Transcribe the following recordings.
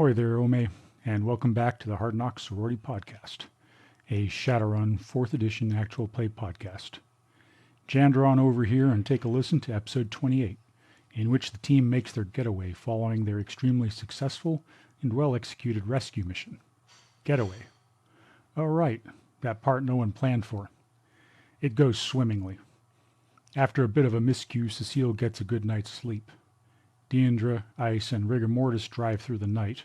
Hoi there, Ome, and welcome back to the Hard Knocks Sorority Podcast, a Shadowrun 4th Edition actual play podcast. Jander on over here and take a listen to episode 28, in which the team makes their getaway following their extremely successful and well-executed rescue mission. Getaway. Oh right, that part no one planned for. It goes swimmingly. After a bit of a miscue, Cecile gets a good night's sleep. Deandra, Ice, and Rigor Mortis drive through the night,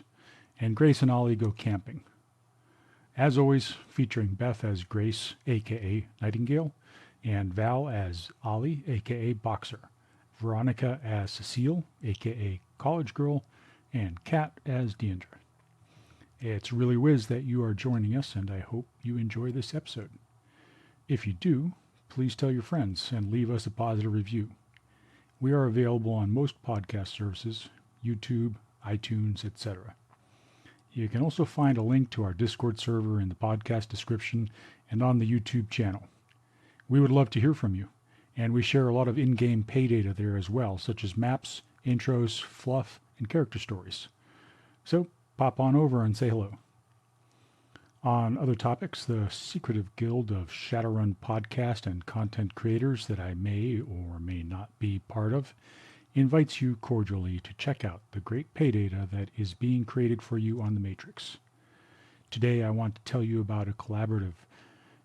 and Grace and Ollie go camping. As always, featuring Beth as Grace, aka Nightingale, and Val as Ollie, aka Boxer, Veronica as Cecile, aka College Girl, and Kat as Deandra. It's really whiz that you are joining us, and I hope you enjoy this episode. If you do, please tell your friends and leave us a positive review. We are available on most podcast services, YouTube, iTunes, etc. You can also find a link to our Discord server in the podcast description and on the YouTube channel. We would love to hear from you, and we share a lot of in-game pay data there as well, such as maps, intros, fluff, and character stories. So pop on over and say hello. On other topics, the secretive guild of Shadowrun podcast and content creators that I may or may not be part of invites you cordially to check out the great pay data that is being created for you on the Matrix. Today I want to tell you about a collaborative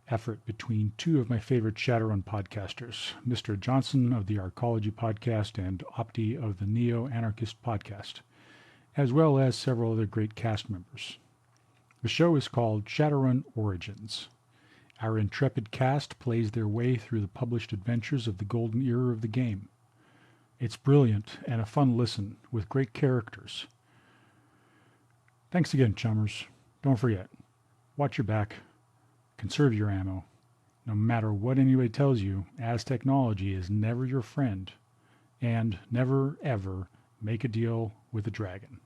effort between two of my favorite Shadowrun podcasters, Mr. Johnson of the Arcology podcast and Opti of the Neo-Anarchist podcast, as well as several other great cast members. The show is called Shadowrun Origins. Our intrepid cast plays their way through the published adventures of the golden era of the game. It's brilliant and a fun listen with great characters. Thanks again, chummers. Don't forget, watch your back, conserve your ammo. No matter what anybody tells you, as technology is never your friend, and never ever make a deal with a dragon.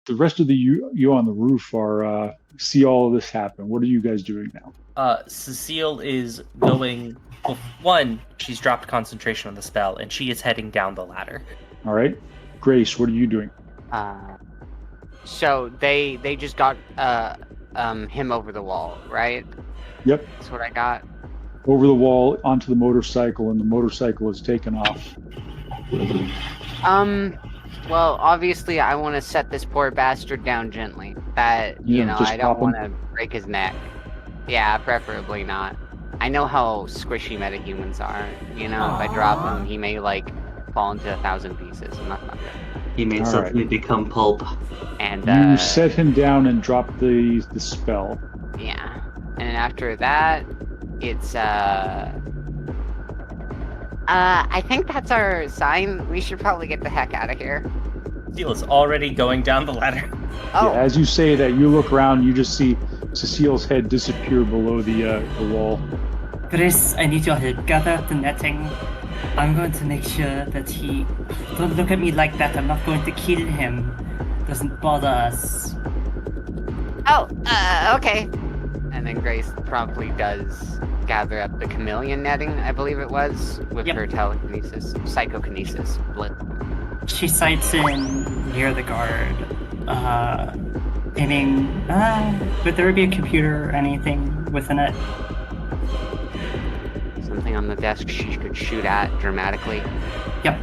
The rest of you on the roof are see all of this happen. What are you guys doing now? Cecile is going. Well, one, she's dropped concentration on the spell, and she is heading down the ladder. All right, Grace, what are you doing? So they just got him over the wall, right? Yep. That's what I got. Over the wall onto the motorcycle, and the motorcycle is taken off. Well, obviously, I want to set this poor bastard down gently. That, I don't want to break his neck. Yeah, preferably not. I know how squishy metahumans are. If I drop him, he may, fall into 1,000 pieces, and that's not good. He may suddenly become pulp. And, you set him down and drop the spell. Yeah. And after that, it's, I think that's our sign. We should probably get the heck out of here. Cecile is already going down the ladder. Oh. Yeah, as you say that, you look around, you just see Cecile's head disappear below the wall. Grace, I need your help. Gather up the netting. I'm going to make sure that he... Don't look at me like that. I'm not going to kill him. Doesn't bother us. Oh, okay. And then Grace promptly does gather up the chameleon netting, I believe it was, with her telekinesis, psychokinesis. She sights in near the guard, aiming. Would there be a computer or anything within it? Something on the desk she could shoot at dramatically. Yep.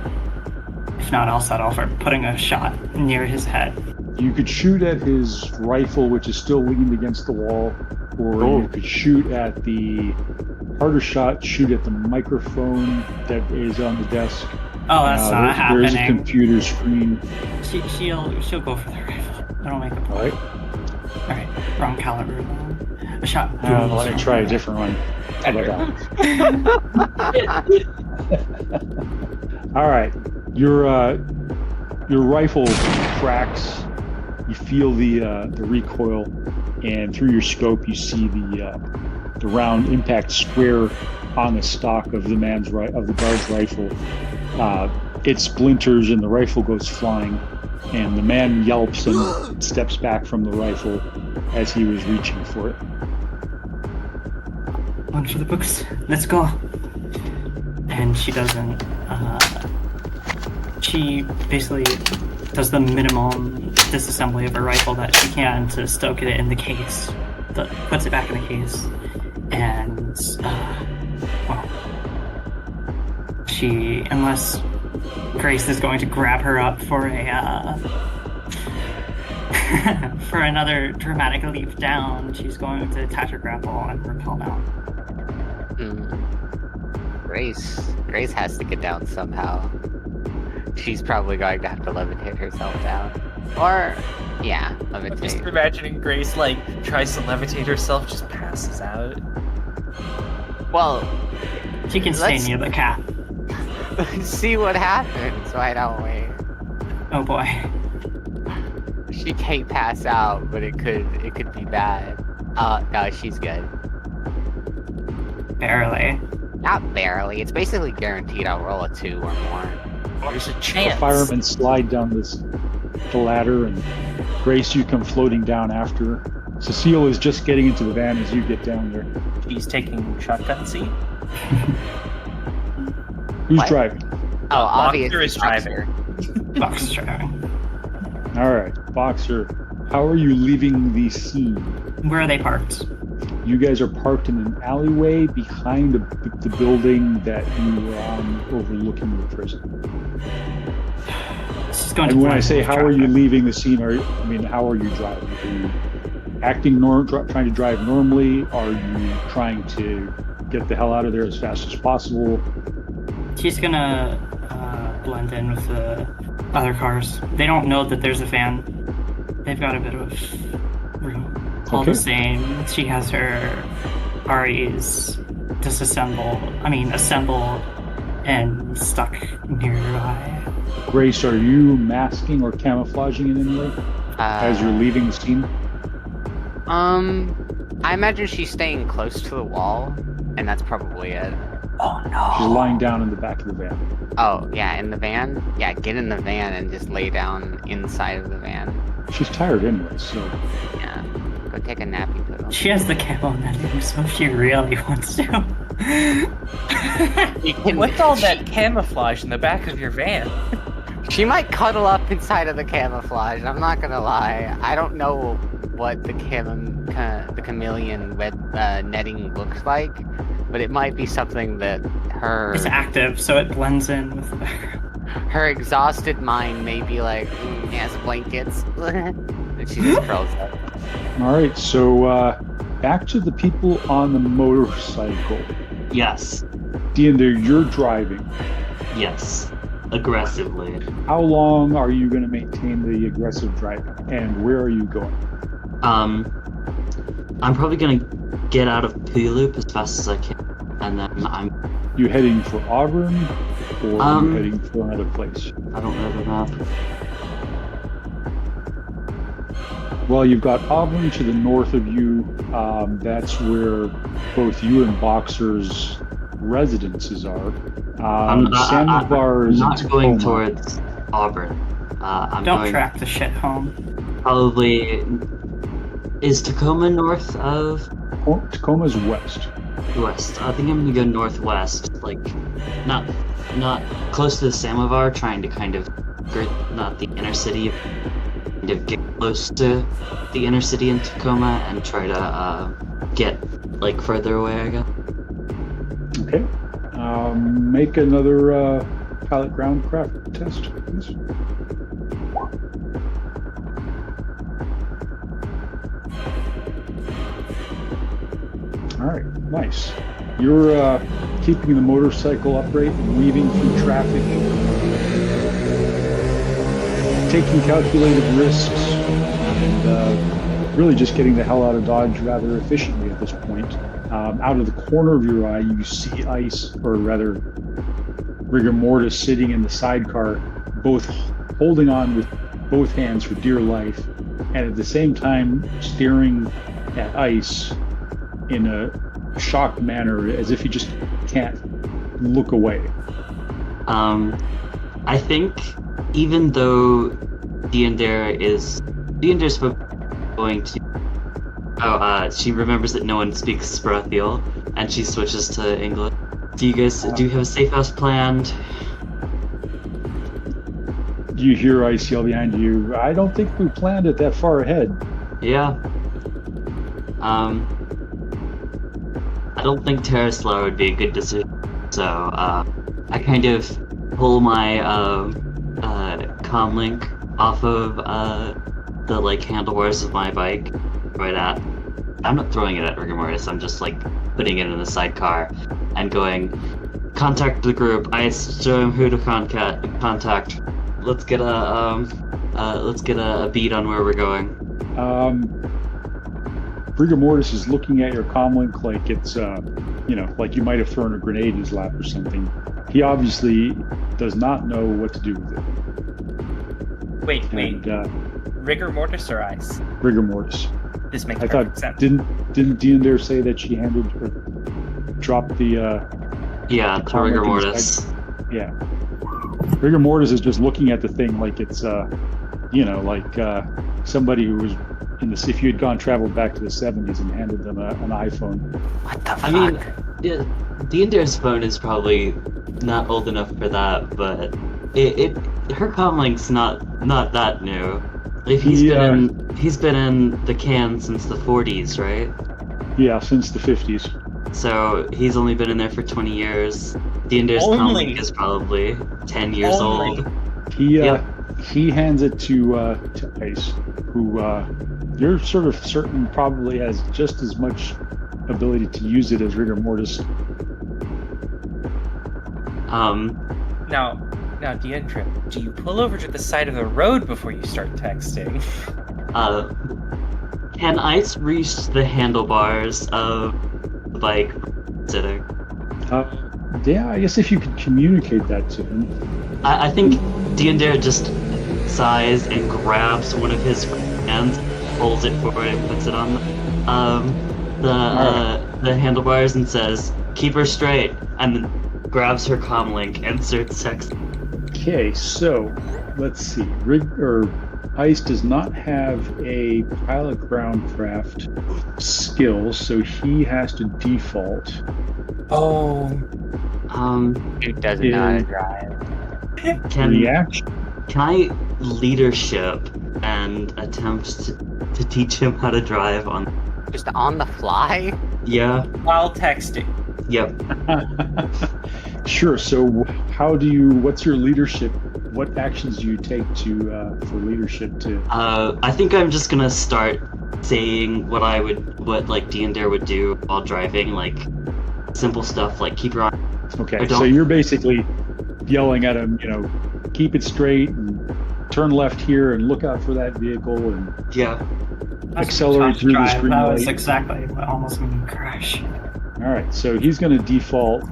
If not, I'll settle for putting a shot near his head. You could shoot at his rifle, which is still leaned against the wall, or you could shoot at the harder shot, shoot at the microphone that is on the desk. Oh, that's not happening. There's a computer screen. She'll go for the rifle. That'll make a point. All right. Wrong caliber. A shot. Let me try a different one. How about that? All right. Your rifle cracks. You feel the recoil, and through your scope, you see the round impact square on the stock of the guard's rifle. It splinters, and the rifle goes flying. And the man yelps and steps back from the rifle as he was reaching for it. One for the books. Let's go. And she doesn't. She basically does the minimum disassembly of her rifle that she can to stoke it in the case. Puts it back in the case. And, she, unless Grace is going to grab her up for for another dramatic leap down, she's going to attach her grapple and rappel down. Grace has to get down somehow. She's probably going to have to levitate herself down. Or, yeah, levitate. I'm just imagining Grace, tries to levitate herself, just passes out. Well, she can stay near the cat. Let's see what happens. Why don't we? Oh boy. She can't pass out, but it could be bad. No, she's good. Barely. Not barely. It's basically guaranteed I'll roll a 2 or more. There's a chance. The firemen slide down the ladder, and Grace, you come floating down after her. Cecile is just getting into the van as you get down there. She's taking shotgun seat. Who's driving? Oh, obviously Boxer is driving. Boxer's driving. All right, Boxer, how are you leaving the scene? Where are they parked? You guys are parked in an alleyway behind the building that you were on overlooking the prison. And when I say how are you leaving the scene, how are you driving? Are you acting trying to drive normally? Are you trying to get the hell out of there as fast as possible? She's gonna blend in with the other cars. They don't know that there's a van. They've got a bit of room. All the same, she has her REs assembled and stuck nearby. Grace, are you masking or camouflaging in any way as you're leaving the scene? I imagine she's staying close to the wall, and that's probably it. Oh no. She's lying down in the back of the van. Oh, yeah, in the van? Yeah, get in the van and just lay down inside of the van. She's tired anyway, so... Yeah, go take a nappy poodle. She has the camo netting, so if she really wants to. What's all that camouflage in the back of your van? She might cuddle up inside of the camouflage, I'm not gonna lie. I don't know what the chameleon web netting looks like, but it might be something that her... It's active, so it blends in with the background. Her exhausted mind may be like, yes, blankets. And she just curls up. Alright, so back to the people on the motorcycle. Yes. Deander, you're driving. Yes. Aggressively. How long are you going to maintain the aggressive driving, and where are you going? I'm probably going to get out of P-Loop as fast as I can, and then I'm... You heading for Auburn, or are you heading for another place? I don't know the map. Well, you've got Auburn to the north of you. That's where both you and Boxer's residences are. Sandbar is not going towards Auburn. Don't track the shit home. Probably... Is Tacoma north of... Tacoma's west. West. I think I'm gonna go northwest. Not not close to the Samovar, trying to kind of not the inner city, kind of get close to the inner city in Tacoma and try to get like further away, I guess. Okay. Make another pilot groundcraft test, please. All right, nice. You're keeping the motorcycle upright and weaving through traffic, taking calculated risks, and really just getting the hell out of Dodge rather efficiently at this point. Out of the corner of your eye, you see Ice, or rather Rigor Mortis, sitting in the sidecar, both holding on with both hands for dear life, and at the same time staring at Ice in a shocked manner, as if he just can't look away. I think even though Deander's going to she remembers that no one speaks Baratheon, and she switches to English. Do you have a safe house planned? You hear Ice yell behind you, I don't think we planned it that far ahead. Yeah. I don't think Terraslar would be a good decision, so I kind of pull my comlink off of the like handlebars of my bike right at. I'm not throwing it at Rigor Mortis, I'm just like putting it in the sidecar and going, contact the group. I show him who to contact. Let's get a beat on where we're going. Rigor Mortis is looking at your comlink like it's, like you might have thrown a grenade in his lap or something. He obviously does not know what to do with it. Wait. Rigor Mortis or Ice? Rigor Mortis. This makes I perfect thought, sense. didn't Deander say that she dropped the yeah, to Rigor Mortis. Yeah. Rigor Mortis is just looking at the thing like it's somebody who was if you had traveled back to the 70s and handed them an iPhone. What the fuck? I mean, Deander's phone is probably not old enough for that, but her comlink's not that new. If he's been in the can since the 40s, right? Yeah, since the 50s. So he's only been in there for 20 years. Deander's comlink is probably 10 years old. He hands it to Ice, who you're sort of certain probably has just as much ability to use it as Rigor Mortis. Now, Deandra, do you pull over to the side of the road before you start texting? Can Ice reach the handlebars of the bike sitting? Yeah, I guess if you could communicate that to him. I think Deander just sighs and grabs one of his hands, holds it forward and puts it on the handlebars and says, "Keep her straight," and then grabs her comlink and starts texting. Okay, so let's see. Ice does not have a pilot groundcraft skill, so he has to default. Oh. Dude doesn't know how to drive. Reaction. Can I leadership and attempt to teach him how to drive on? Just on the fly? Yeah. While texting. Yep. Sure. So, what's your leadership? What actions do you take for leadership to? I think I'm just gonna start saying what like Deander would do while driving, like simple stuff like keep your eye. Okay. So you're basically yelling at him, keep it straight and turn left here and look out for that vehicle and accelerate through the green That light. was exactly what almost made me crash. All right, so he's going to default,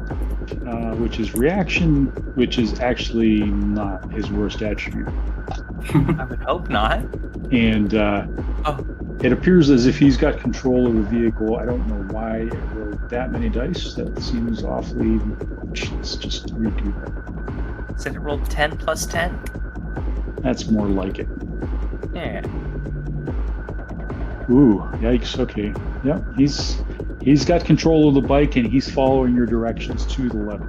which is reaction, which is actually not his worst attribute. I would hope not. And it appears as if he's got control of the vehicle. I don't know why it rolled that many dice. That seems awfully much. Let's just redo that. Said it rolled 10 plus 10. That's more like it. Yeah. Ooh, yikes. Okay. Yep, he's got control of the bike and he's following your directions to the letter.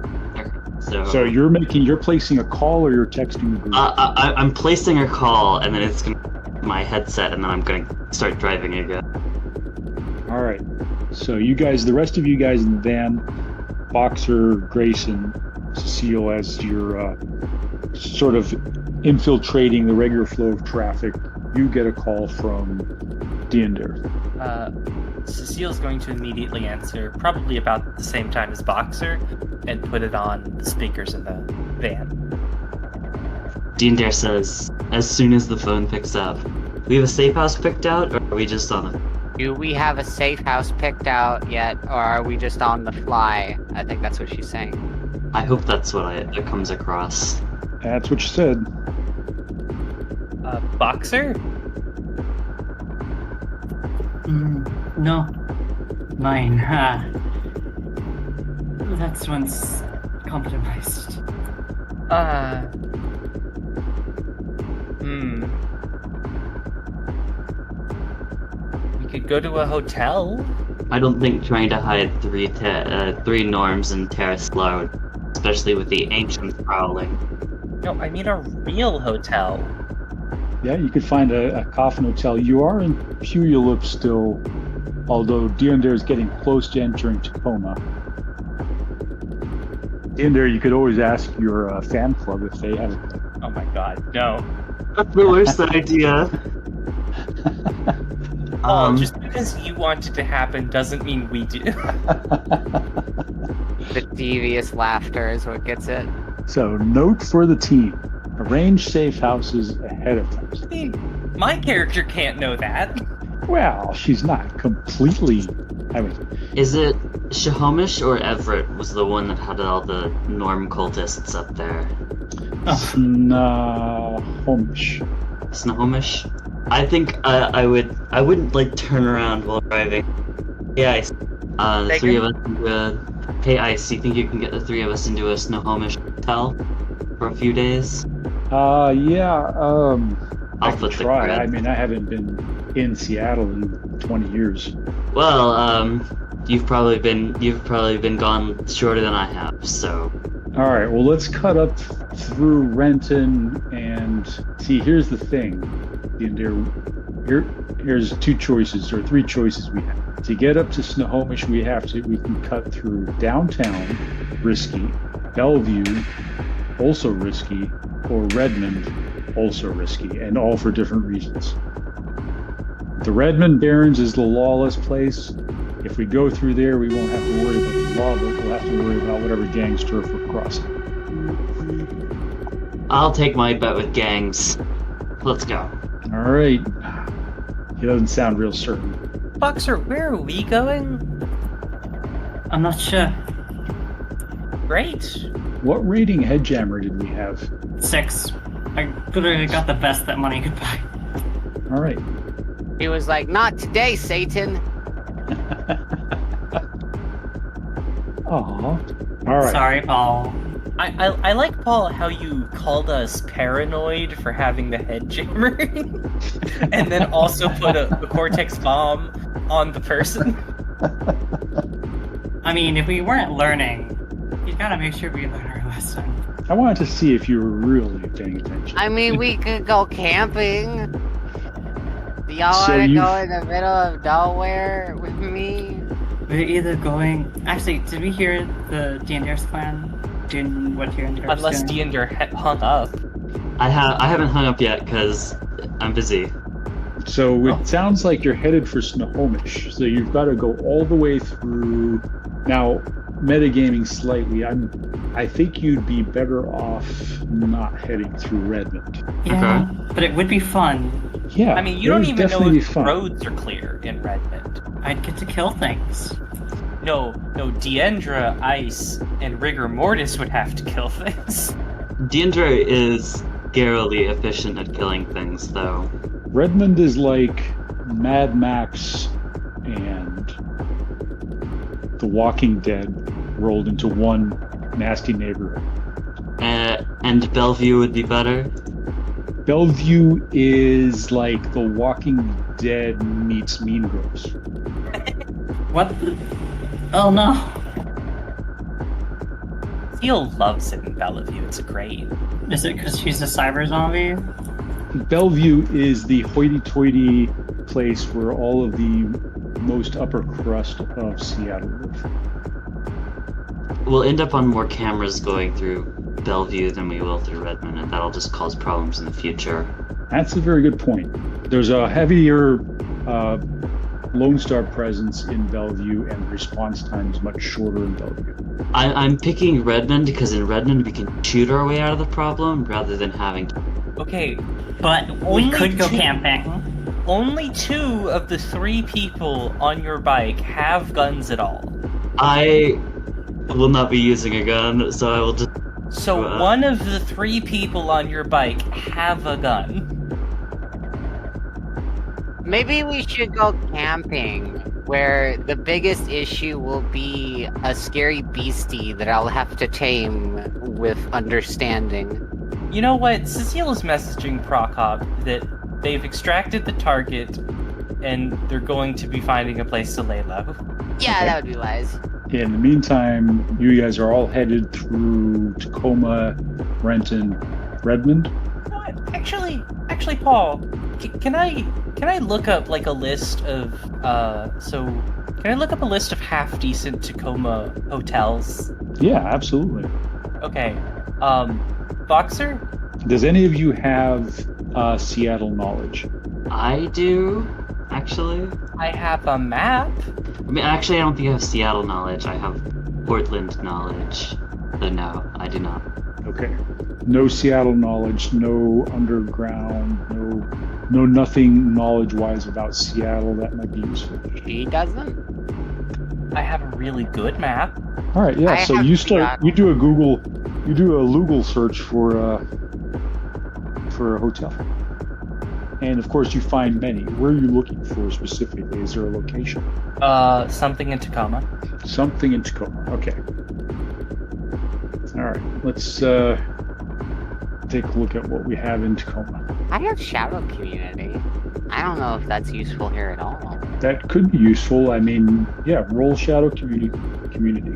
So you're placing a call, or you're texting the group? I'm placing a call, and then it's gonna my headset, and then I'm gonna start driving again. All right. So you guys, the rest of you guys in the van, Boxer, Grayson, Cecile, as you're sort of infiltrating the regular flow of traffic, you get a call from Diender. Cecile's going to immediately answer, probably about the same time as Boxer, and put it on the speakers in the van. Diender says, as soon as the phone picks up, we have a safe house picked out, or are we just on the... Do we have a safe house picked out yet, or are we just on the fly? I think that's what she's saying. I hope that's what it comes across. That's what you said. Boxer? No. Mine. That's once compromised. We could go to a hotel. I don't think trying to hide three norms in Terrace Loud, especially with the ancients prowling. No, I mean a real hotel. Yeah, you could find a coffin hotel. You are in Puyallup still, although Diender is getting close to entering Tacoma. Diender, you could always ask your fan club if they have it. Oh my god, no. That's the worst idea. Just because you want it to happen doesn't mean we do. The devious laughter is what gets it. So, note for the team. Arrange safe houses ahead of time. I mean, my character can't know that. Well, she's not completely... Is it Shahomish or Everett was the one that had all the norm cultists up there? Snohomish. Snohomish? I think I wouldn't like turn around while driving. Hey Ice, the three of us Hey Ice, you think you can get the three of us into a Snohomish hotel for a few days? Yeah, I could flip the try. grid. I mean, I haven't been in Seattle in 20 years. Well, you've probably been gone shorter than I have, so. All right, well, let's cut up through Renton and see. Here's the thing, here's three choices we have. To get up to Snohomish, we can cut through downtown, risky, Bellevue, also risky, or Redmond, also risky, and all for different reasons. The Redmond Barrens is the lawless place. If we go through there, we won't have to worry about the law, but we'll have to worry about whatever gangs turf we're crossing. I'll take my bet with gangs. Let's go. All right. He doesn't sound real certain. Boxer, where are we going? I'm not sure. Great. What rating Headjammer did we have? 6. I literally got the best that money could buy. All right. He was like, "Not today, Satan." Aw. All right. Sorry, Paul. I like, Paul, how you called us paranoid for having the head jammer, and then also put a Cortex bomb on the person. I mean, if we weren't learning, you gotta make sure we learn our lesson. I wanted to see if you were really paying attention. I mean, we could go camping. Do y'all So want to you- go in the middle of Delaware with me? We're either going... Actually, did we hear the Diender's clan doing what Diender's doing? Unless Diender hung up. I haven't hung up yet because I'm busy. So it sounds like you're headed for Snohomish. So you've got to go all the way through. Now, metagaming slightly, I think you'd be better off not heading through Redmond. Yeah, Okay. but it would be fun. Yeah, I mean, you don't it would even know definitely if be fun. roads are clear in Redmond. I'd get to kill things. No, Diendra, Ice, and Rigor Mortis would have to kill things. Diendra is scarily efficient at killing things, though. Redmond is like Mad Max and The Walking Dead rolled into one nasty neighborhood. And Bellevue would be better. Bellevue is like The Walking Dead meets Mean Girls. What? Oh no. Cecile loves it in Bellevue. It's great. Is it because she's a cyber zombie? Bellevue is the hoity-toity place where all of the most upper crust of Seattle live. We'll end up on more cameras going through Bellevue than we will through Redmond, and that'll just cause problems in the future. That's a very good point. There's a heavier Lone Star presence in Bellevue, and response time is much shorter in Bellevue. I'm picking Redmond because in Redmond we can shoot our way out of the problem rather than having. Okay, But we could go camping. only 2 of the 3 people on your bike have guns at all. I will not be using a gun, so I will just. So one of the 3 people on your bike have a gun. Maybe we should go camping, where the biggest issue will be a scary beastie that I'll have to tame with understanding. You know what? Cecile is messaging Prokop that they've extracted the target and they're going to be finding a place to lay low. Yeah, Okay. that would be wise. In the meantime, you guys are all headed through Tacoma, Renton, Redmond. You know what? Actually, Paul, can I look up like a list of can I look up a list of half decent Tacoma hotels? Yeah, absolutely. Okay. Boxer? Does any of you have Seattle knowledge? I do, actually. I have a map. I mean, actually, I don't think I have Seattle knowledge. I have Portland knowledge. So no, I do not. Okay. No Seattle knowledge, no underground, no nothing knowledge-wise about Seattle that might be useful. She doesn't? I have a really good map. All right, yeah. I So have you Seattle. do a Google search for a hotel, and of course you find many. Where are you looking for specifically? Is there a location? Something in Tacoma. Something in Tacoma. Okay. All right. Let's take a look at what we have in Tacoma. I have Shadow Community. I don't know if that's useful here at all. That could be useful. I mean, yeah. Roll Shadow Community.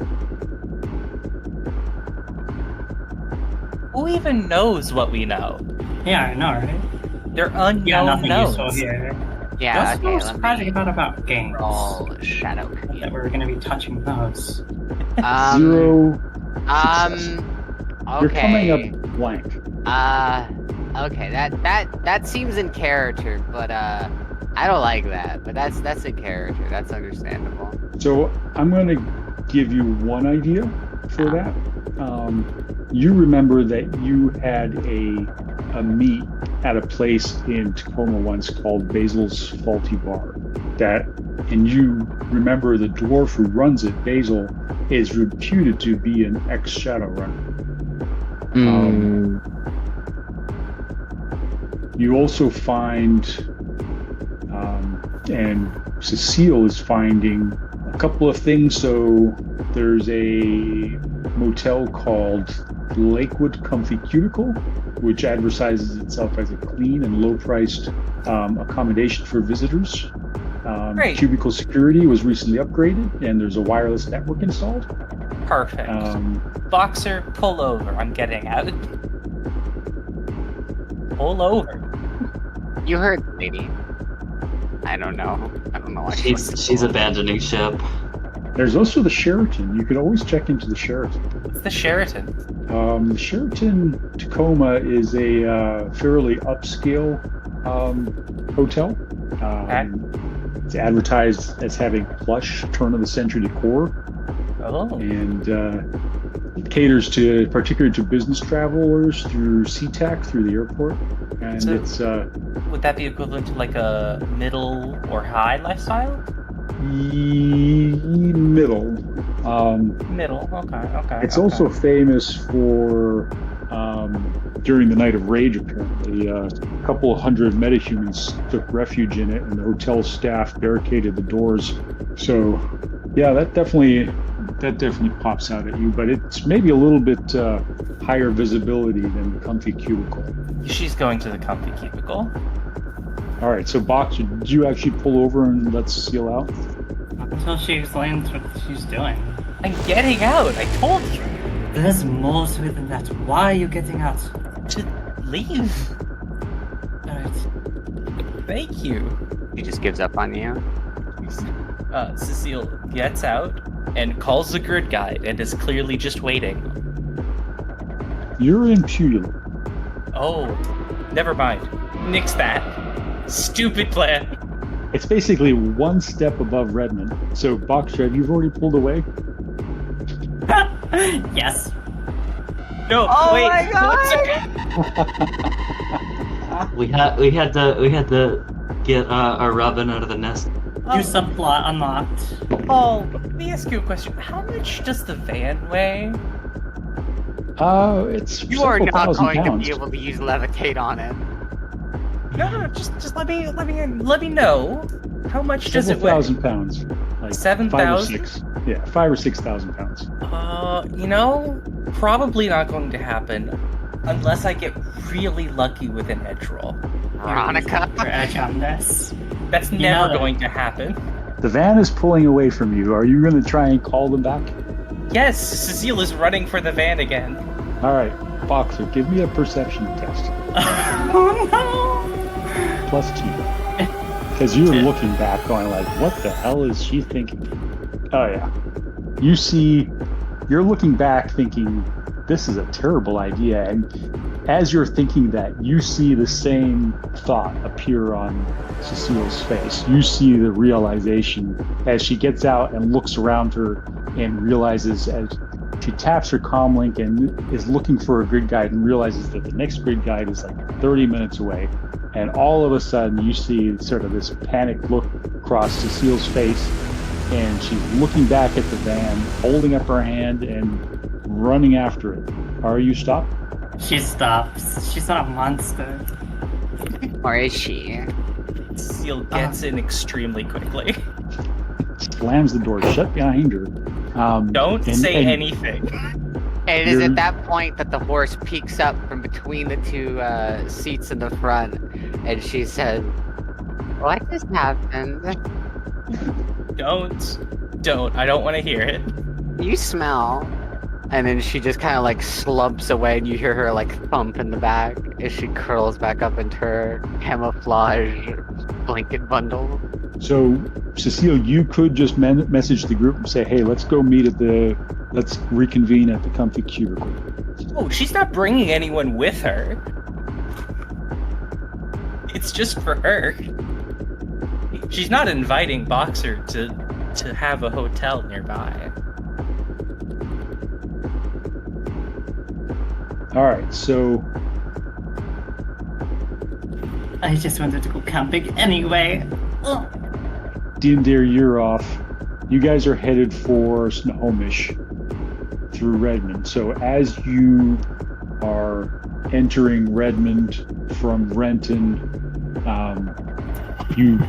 Who even knows what we know? Yeah, I know, right? They're unknown Yeah, nothing knowns. useful here. Yeah, That's okay, what let surprising me about games. roll Shadow That Community. we're gonna be touching those. 0 success. You're Okay. coming up blank. Okay, that seems in character, but I don't like that. But that's in character. That's understandable. So I'm going to give you one idea for that. You remember that you had a meet at a place in Tacoma once called Basil's Faulty Bar. And you remember the dwarf who runs it, Basil, is reputed to be an ex-Shadowrunner. You also find, and Cecile is finding a couple of things. So there's a motel called Lakewood Comfy Cuticle, which advertises itself as a clean and low-priced accommodation for visitors. Great. Cubicle security was recently upgraded, and there's a wireless network installed. Perfect. Boxer, pull over. I'm getting out. Pull over. You heard, the lady. I don't know. I don't know why She's abandoning ship. There's also the Sheraton. You could always check into the Sheraton. What's the Sheraton? The Sheraton Tacoma is a fairly upscale hotel. It's advertised as having plush turn-of-the-century decor, Oh. and it caters particularly to business travelers through SeaTac, through the airport. And So- it's Would that be equivalent to like a middle or high lifestyle? middle. Middle. Okay. It's also famous for, during the Night of Rage, apparently, a couple hundred metahumans took refuge in it, and the hotel staff barricaded the doors. So, yeah, that definitely pops out at you, but it's maybe a little bit higher visibility than the Comfy Cubicle. She's going to the comfy cubicle. All right, so Boxer, did you actually pull over and let Cecile out? Until she explains what she's doing. I'm getting out. I told you. There's more to it than that. Why are you getting out? To leave. Alright. Thank you. He just gives up on you. Cecile gets out and calls the grid guide and is clearly just waiting. You're in Puyula. Oh, never mind. Nix that. Stupid plan. It's basically one step above Redmond. So, Boxer, you've already pulled away? Yes. No, Oh wait. my God! We had to get our Robin out of the nest. New subplot unlocked. Paul, let me ask you a question. How much does the van weigh? It's You are several not thousand going pounds. to be able to use levitate on it. No, just let me know. How much does it Several weigh? thousand pounds. Like 7,000? 5 or 6. Yeah, 5 or 6,000 pounds. Probably not going to happen unless I get really lucky with an edge roll. Veronica. For edge on this. That's You never know that. going to happen. The van is pulling away from you. Are you going to try and call them back? Yes, Cecile is running for the van again. All right, Boxer, give me a perception test. Oh no! +2. Because you're looking back going like, what the hell is she thinking? Oh yeah. You're looking back thinking, this is a terrible idea. And as you're thinking that, you see the same thought appear on Cecile's face. You see the realization as she gets out and looks around her and realizes as she taps her comm link and is looking for a grid guide and realizes that the next grid guide is like 30 minutes away. And all of a sudden you see sort of this panicked look across Cecile's face, and she's looking back at the van, holding up her hand and running after it. Are you stopped? She stops. She's not a monster. Or is she? Cecile gets in extremely quickly. Slams the door shut behind her. Don't say anything. And it is at that point that the horse peeks up from between the two seats in the front, and she says, "What just happened? Don't. I don't want to hear it. You smell." And then she just kind of like slumps away, and you hear her like thump in the back as she curls back up into her camouflage blanket bundle. So, Cecile, you could just message the group and say, hey, let's reconvene at the comfy cubicle. Oh, she's not bringing anyone with her. It's just for her. She's not inviting Boxer to have a hotel nearby. All right, so I just wanted to go camping anyway. Ugh. Dindir, you're off. You guys are headed for Snohomish through Redmond. So as you are entering Redmond from Renton, you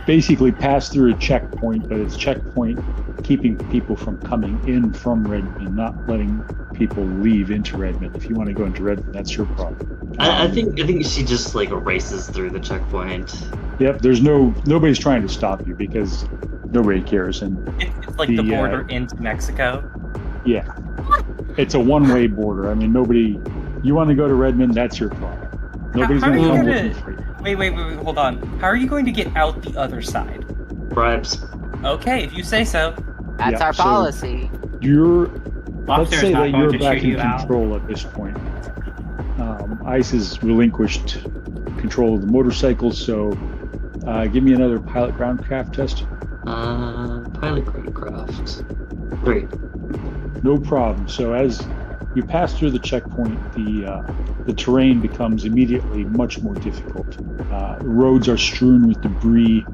basically pass through a checkpoint, but it's checkpoint keeping people from coming in from Redmond, not letting people leave into Redmond. If you want to go into Redmond, that's your problem. I think she just like races through the checkpoint. Yep, there's nobody's trying to stop you because nobody cares, and It's like the border into Mexico. yeah, it's a one-way border. I mean, nobody. You want to go to Redmond? That's your problem. Nobody's How are going to you come gonna- looking for you. Wait, hold on. How are you going to get out the other side? Bribes. Okay, if you say so. That's Yeah, our so- policy. Let's Boxer say is not that going you're to back shoot in you out. control at this point. ICE has relinquished control of the motorcycle, so give me another pilot groundcraft test. Pilot Groundcraft. 3. No problem. So as you pass through the checkpoint, the terrain becomes immediately much more difficult. The roads are strewn with debris,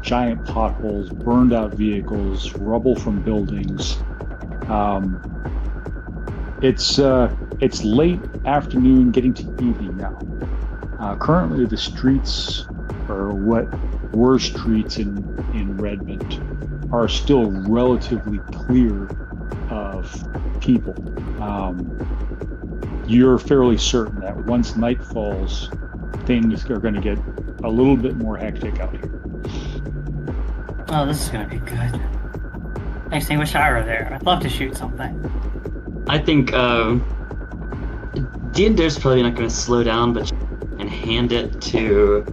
giant potholes, burned out vehicles, rubble from buildings. It's late afternoon, getting to evening now. Currently, the streets, or what were streets in Redmond, are still relatively clear of people. You're fairly certain that once night falls, things are going to get a little bit more hectic out here. Oh, this is gonna be good. Extinguish shower there. I'd love to shoot something. I think Deander's probably not going to slow down, but and hand it to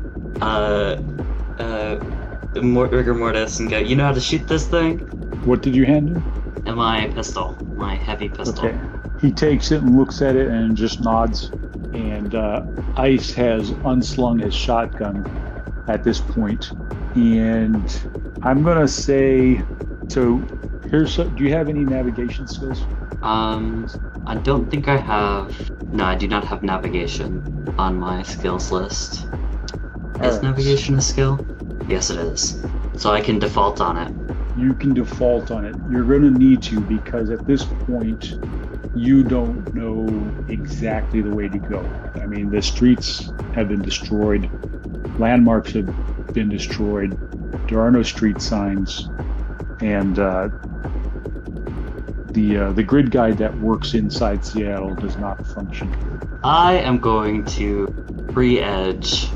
Rigor Mortis and go, you know how to shoot this thing? What did you hand him? And my pistol, my heavy pistol. Okay. He takes it and looks at it and just nods. And Ice has unslung his shotgun at this point. And I'm going to say, so here's, do you have any navigation skills? I don't think I have. No, I do not have navigation on my skills list. Is navigation a skill? Yes, it is. So I can default on it. You can default on it. You're going to need to, because at this point, you don't know exactly the way to go. I mean, the streets have been destroyed. Landmarks have been destroyed. There are no street signs. And the grid guide that works inside Seattle does not function here. I am going to pre-edge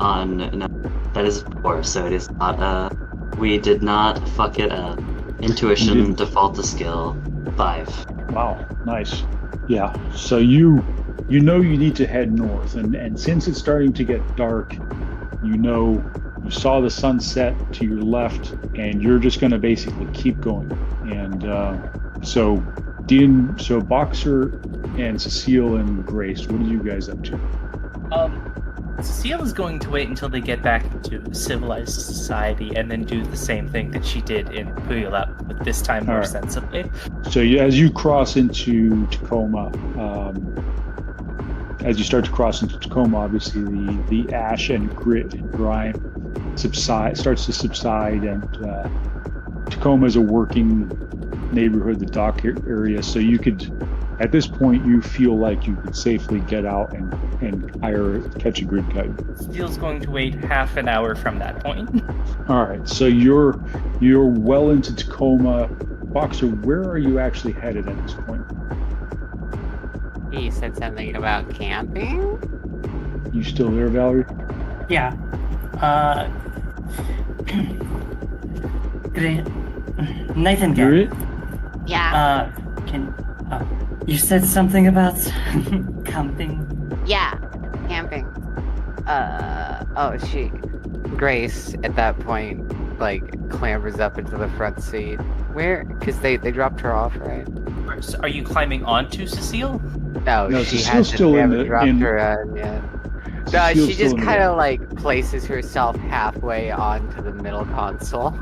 on... No, that is 4, so it is not we did not fuck it up. Intuition, default to skill, 5. Wow, nice. Yeah, so you know you need to head north, and since it's starting to get dark, you saw the sunset to your left, and you're just going to basically keep going. And so Boxer and Cecile and Grace, what are you guys up to? Cecile is going to wait until they get back into civilized society and then do the same thing that she did in Puyallup, but this time more sensibly. So as you cross into Tacoma, as you start to cross into Tacoma, obviously the ash and grit and grime starts to subside, and Tacoma is a working neighborhood, the dock area, so you could, at this point, you feel like you could safely get out and catch a grid guide. Steele's going to wait half an hour from that point. All right, so you're well into Tacoma. Boxer, where are you actually headed at this point? He said something about camping? You still there, Valerie? Yeah. Nathan, You're it? Yeah. You said something about camping? Yeah, camping. Grace, at that point, clambers up into the front seat. Where? Because they dropped her off, right? So are you climbing onto Cecile? No, she Cecile's still hasn't dropped her yet. No, she just kind of places herself halfway onto the middle console.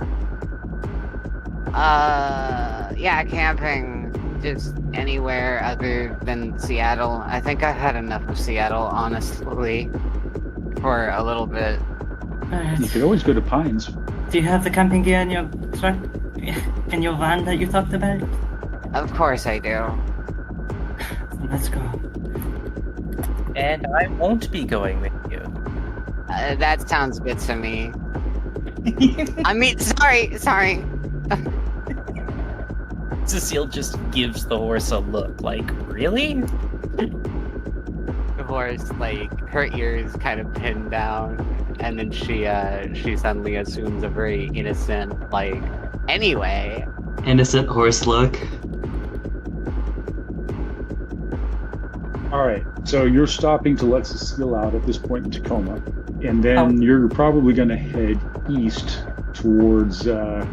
Yeah, camping. Just anywhere other than Seattle. I think I've had enough of Seattle, honestly, for a little bit. You could always go to Pines. Do you have the camping gear in your truck? In your van that you talked about? Of course I do. Let's go. And I won't be going with you. That sounds good to me. I mean, sorry. Cecile just gives the horse a look, really? The horse, her ears kind of pinned down, and then she suddenly assumes a very innocent, anyway. Innocent horse look. All right, so you're stopping to let Cecile out at this point in Tacoma, and then you're probably going to head east towards the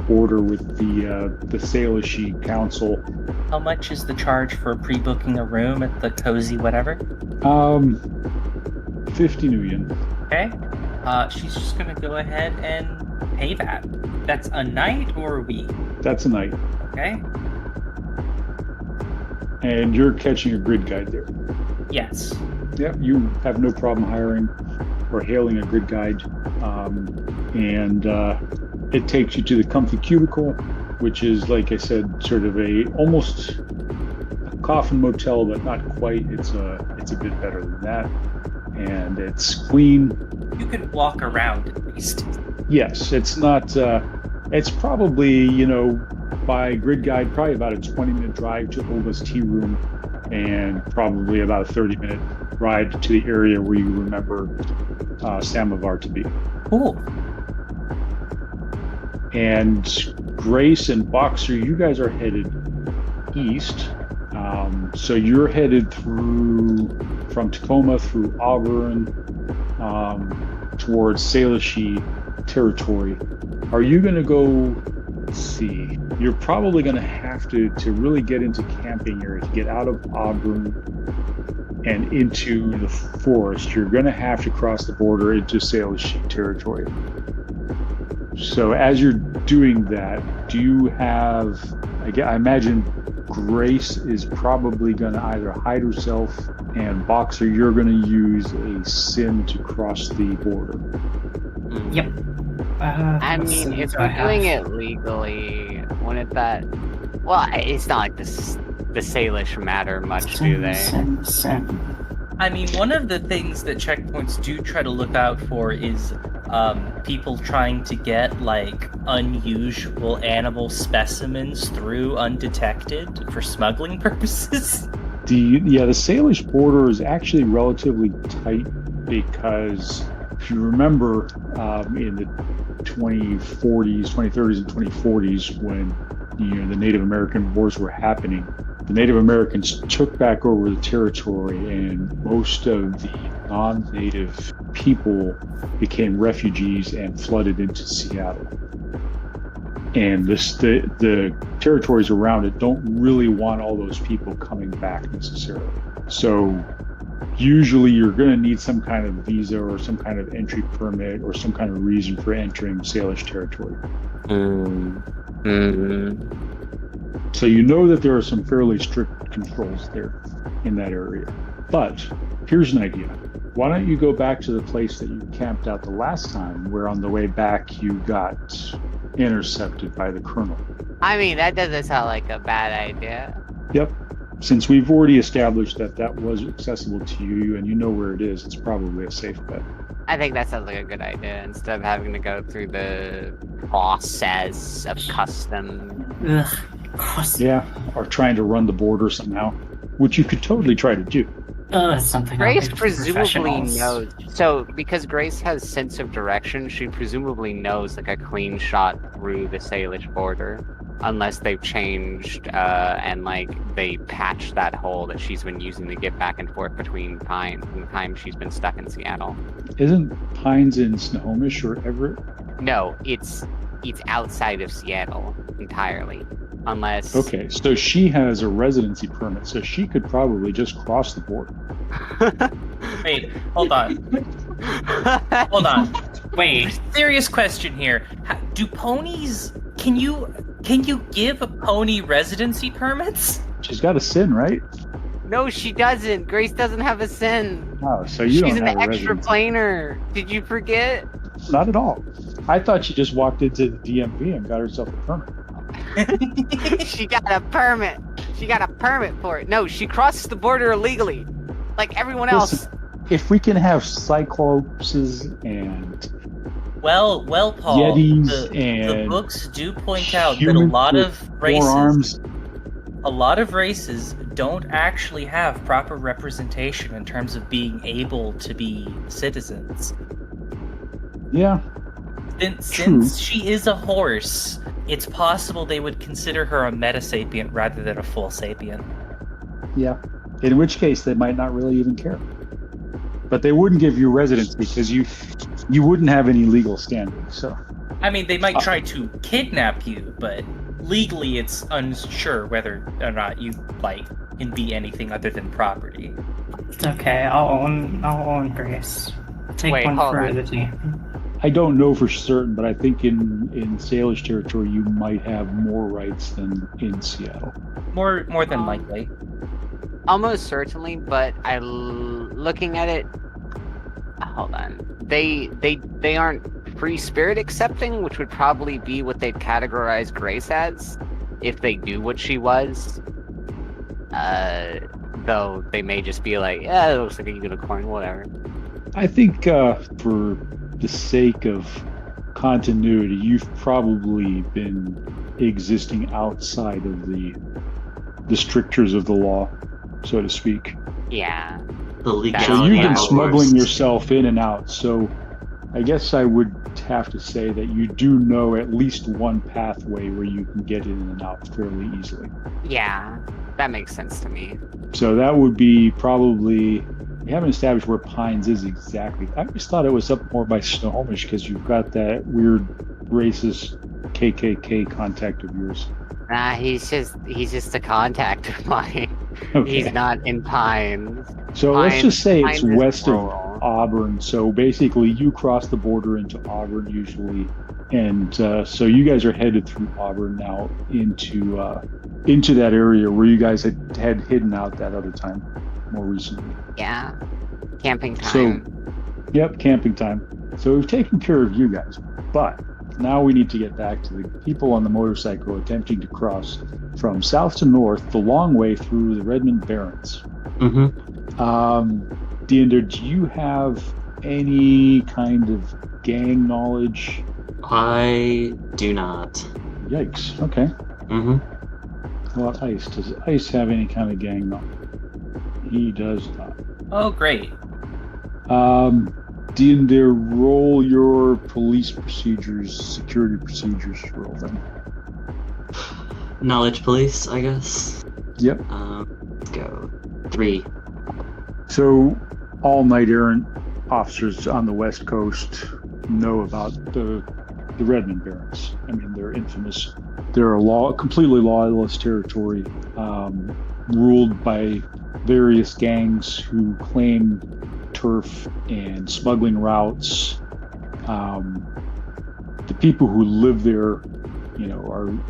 border with the Salish Council. How much is the charge for pre-booking a room at the Cozy whatever? 50 Nuyen. Okay. She's just gonna go ahead and pay that. That's a night or a week? That's a night. Okay. And you're catching a grid guide there. Yes. Yep, you have no problem hiring or hailing a grid guide. And it takes you to the comfy cubicle, which is, like I said, sort of almost a coffin motel, but not quite. It's a bit better than that. And it's clean. You can walk around at least. Yes, it's not, it's probably, by grid guide, probably about a 20-minute drive to Olga's tea room, and probably about a 30-minute ride to the area where you remember Samovar to be. Cool. And Grace and Boxer, you guys are headed east. So you're headed from Tacoma through Auburn towards Salish territory. Are you going to go? Let's see. You're probably going to have to really get into camping area, to get out of Auburn and into the forest. You're going to have to cross the border into Salish territory. So as you're doing that, do you have? I imagine Grace is probably going to either hide herself, and Boxer, you're going to use a sin to cross the border. Yep. I mean, if we're doing it legally, wouldn't that? Well, it's not like the Salish matter much, do they? I mean, one of the things that checkpoints do try to look out for is people trying to get like unusual animal specimens through undetected for smuggling purposes. The Salish border is actually relatively tight because if you remember in the 2030s and 2040s when the Native American wars were happening, the Native Americans took back over the territory, and most of the non-native people became refugees and flooded into Seattle. And the territories around it don't really want all those people coming back necessarily. So usually you're going to need some kind of visa or some kind of entry permit or some kind of reason for entering Salish territory. So you know that there are some fairly strict controls there in that area. But here's an idea. Why don't you go back to the place that you camped out the last time, where on the way back you got intercepted by the Colonel? I mean, that doesn't sound like a bad idea. Yep. Since we've already established that was accessible to you and you know where it is, it's probably a safe bet. I think that sounds like a good idea, instead of having to go through the process of custom. Ugh. Yeah, or trying to run the border somehow, which you could totally try to do. That's something Grace presumably knows. So, because Grace has sense of direction, she presumably knows like a clean shot through the Salish border, unless they've changed and like they patched that hole that she's been using to get back and forth between Pines and the time she's been stuck in Seattle. Isn't Pines in Snohomish or Everett? No, it's outside of Seattle entirely. Unless... Okay, so she has a residency permit, so she could probably just cross the border. Wait, hold on. Hold on. Wait. Serious question here. Do ponies... Can you give a pony residency permits? She's got a sin, right? No, she doesn't. Grace doesn't have a sin. Oh, so you don't She's have an a extra residency. planer. Did you forget? Not at all. I thought she just walked into the DMV and got herself a permit. She got a permit. She got a permit for it. No, she crossed the border illegally, like everyone else. Listen, if we can have cyclopses and Well, Paul, Yetis the and books do point out that humans a lot of races don't actually have proper representation in terms of being able to be citizens. Yeah. Since she is a horse, it's possible they would consider her a metasapient rather than a full sapient. Yeah. In which case, they might not really even care. But they wouldn't give you residency because you wouldn't have any legal standing. So, I mean, they might try to kidnap you, but legally, it's unsure whether or not you can be anything other than property. It's okay. I'll own Grace. Take Wait, one hold for on. the team. I don't know for certain, but I think in Salish territory you might have more rights than in Seattle. More than likely. Almost certainly, but looking at it, hold on. They aren't free spirit accepting, which would probably be what they'd categorize Grace as if they do what she was. Though they may just be like, yeah, it looks like a unicorn, whatever. I think for the sake of continuity, you've probably been existing outside of the strictures of the law, so to speak. Yeah. The So legality you've been hours. smuggling yourself in and out. So I guess I would have to say that you do know at least one pathway where you can get in and out fairly easily. Yeah, that makes sense to me. So that would be probably, we haven't established where Pines is exactly. I just thought it was up more by Snohomish because you've got that weird racist KKK contact of yours. Nah, he's just a contact of mine. Okay. He's not in Pines. So let's just say it's Pines is west of rural. Auburn. So basically you cross the border into Auburn usually. And so you guys are headed through Auburn now into that area where you guys had hidden out that other time more recently. Yeah. Camping time. So, yep, camping time. So we've taken care of you guys. But now we need to get back to the people on the motorcycle attempting to cross from south to north the long way through the Redmond Barrens. Deander, do you have any kind of gang knowledge? I do not. Yikes. Okay. How about Ice? Does Ice have any kind of gang knowledge? He does not. Oh, great. Deander, roll your police procedures, security procedures roll then. Knowledge police, I guess. Yep. Let's go. 3. So, all knight errant officers on the West Coast know about the Redmond Barrens. I mean, they're infamous. They're a completely lawless territory, ruled by various gangs who claim turf and smuggling routes. The people who live there,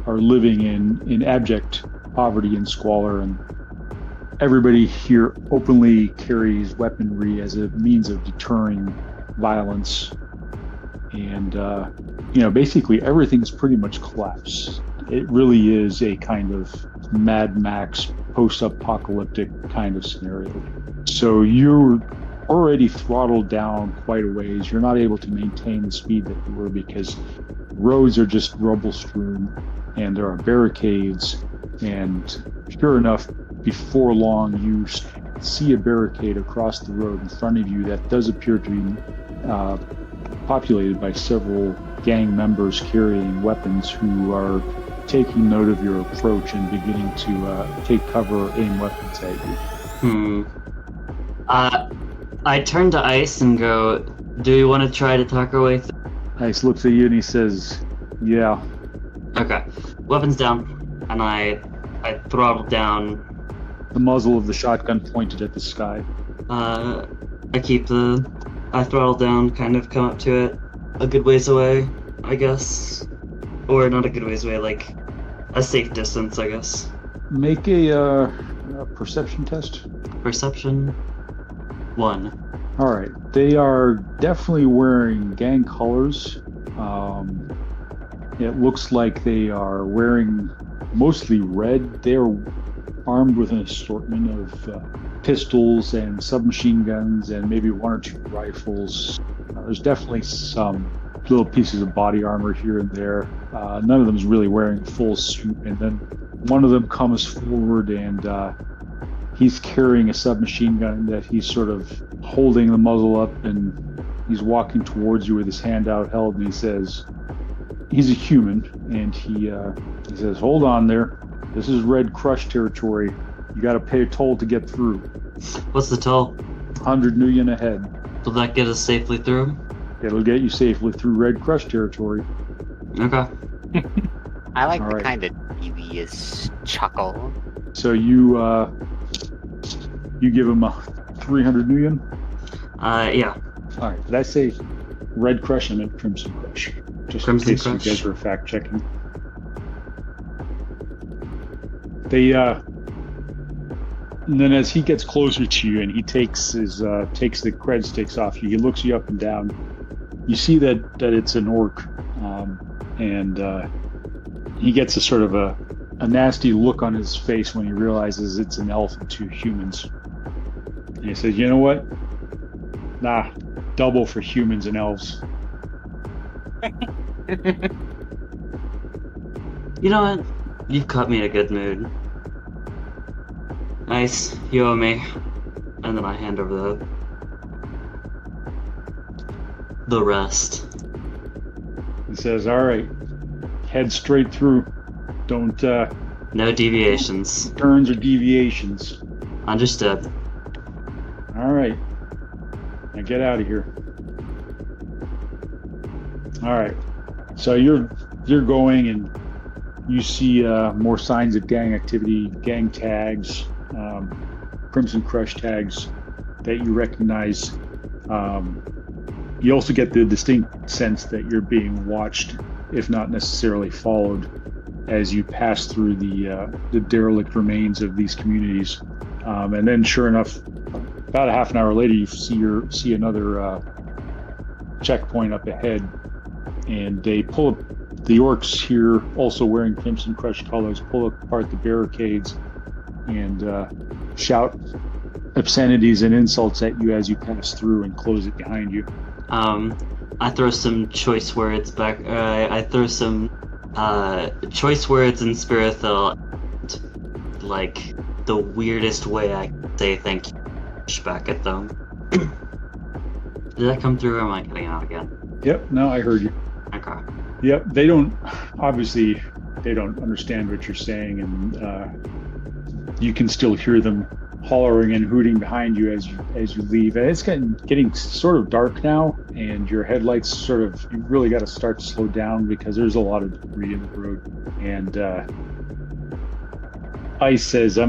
are living in abject poverty and squalor, and everybody here openly carries weaponry as a means of deterring violence. And basically everything's pretty much collapsed. It really is a kind of Mad Max post-apocalyptic kind of scenario. So you're already throttled down quite a ways. You're not able to maintain the speed that you were because roads are just rubble strewn and there are barricades. And sure enough, before long, you see a barricade across the road in front of you that does appear to be populated by several gang members carrying weapons who are taking note of your approach and beginning to take cover, aim weapons at you. I turn to Ice and go, do we want to try to talk our way through? Ice looks at you and he says, yeah. Okay. Weapons down. And I throttle down. The muzzle of the shotgun pointed at the sky. I throttle down, kind of come up to it a good ways away, I guess. Or not a good ways away, like a safe distance, I guess. Make a perception test. Perception 1. All right. They are definitely wearing gang colors. It looks like they are wearing mostly red. They are armed with an assortment of pistols and submachine guns and maybe 1 or 2 rifles. There's definitely some little pieces of body armor here and there. None of them is really wearing a full suit. And then one of them comes forward and he's carrying a submachine gun that he's sort of holding the muzzle up, and he's walking towards you with his hand out held, and he says, he's a human, and he says, hold on there. This is Red Crush territory. You got to pay a toll to get through. What's the toll? 100 million a head. Will that get us safely through? It'll get you safely through Red Crush territory. Okay. I like All the right. kind of devious chuckle. So you give him a 300 million? Yeah. All right. Did I say Red Crush? I meant Crimson Crush. Just Crimson in case Crush. you guys were fact checking. They and then as he gets closer to you and he takes the cred sticks off you, he looks you up and down. You see that it's an orc, and he gets a sort of a nasty look on his face when he realizes it's an elf and 2 humans. And he says, you know what? Nah, double for humans and elves. You know what? You've caught me in a good mood. Nice, you owe me. And then I hand over the rest. He says, all right, head straight through. Don't, no deviations. Turns or deviations. Understood. All right. Now get out of here. All right. So you're going and you see more signs of gang activity, gang tags, Crimson Crush tags that you recognize. You also get the distinct sense that you're being watched, if not necessarily followed, as you pass through the derelict remains of these communities. And then, sure enough, about a half an hour later, you see another checkpoint up ahead, and they pull up. The orcs here, also wearing Crimson Crush colors, pull apart the barricades and shout obscenities and insults at you as you pass through and close it behind you. I throw some choice words back. I throw some choice words in Spirithil, like the weirdest way I can say thank you back at them. Did that come through, or am I cutting out again? Yep, no, I heard you. Okay. Yep, they don't understand what you're saying, and you can still hear them hollering and hooting behind you as you leave. And it's getting sort of dark now, and your headlights you really got to start to slow down because there's a lot of debris in the road. And Ice says, I